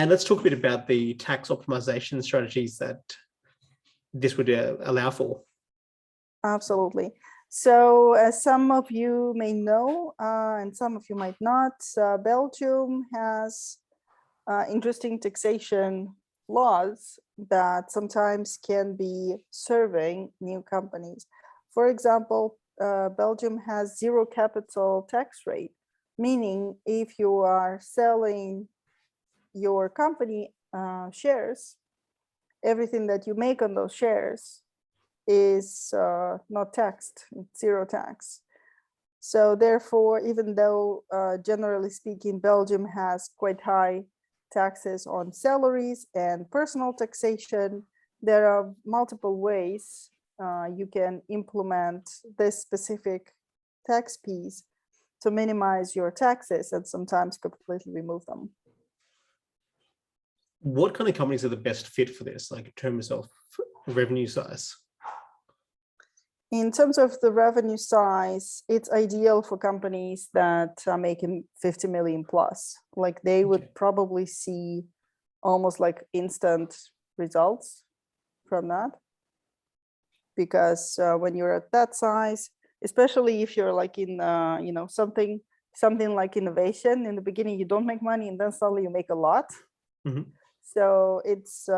And let's talk a bit about the tax optimization strategies that this would allow for. Absolutely. So as some of you may know, and some of you might not, Belgium has interesting taxation laws that sometimes can be serving new companies. For example, Belgium has zero capital tax rate, meaning if you are selling your company shares, everything that you make on those shares is not taxed, it's zero tax. So therefore, even though generally speaking, Belgium has quite high taxes on salaries and personal taxation, there are multiple ways you can implement this specific tax piece to minimize your taxes and sometimes completely remove them. What kind of companies are the best fit for this, like in terms of revenue size? In terms of the revenue size, it's ideal for companies that are making 50 million plus. Like they would probably see almost like instant results from that. Because when you're at that size, especially if you're like in, something like innovation, in the beginning you don't make money and then suddenly you make a lot. Mm-hmm. So it's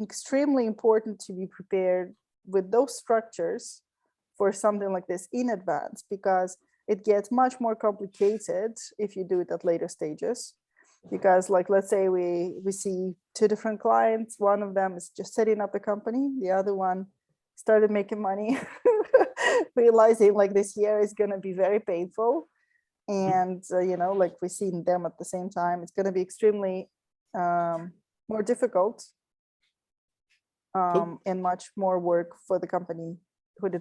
extremely important to be prepared with those structures for something like this in advance, because it gets much more complicated if you do it at later stages. Because like, let's say we see two different clients, one of them is just setting up the company, the other one started making money, realizing like this year is going to be very painful. And, like we've seen them at the same time, it's going to be extremely more difficult and much more work for the company who did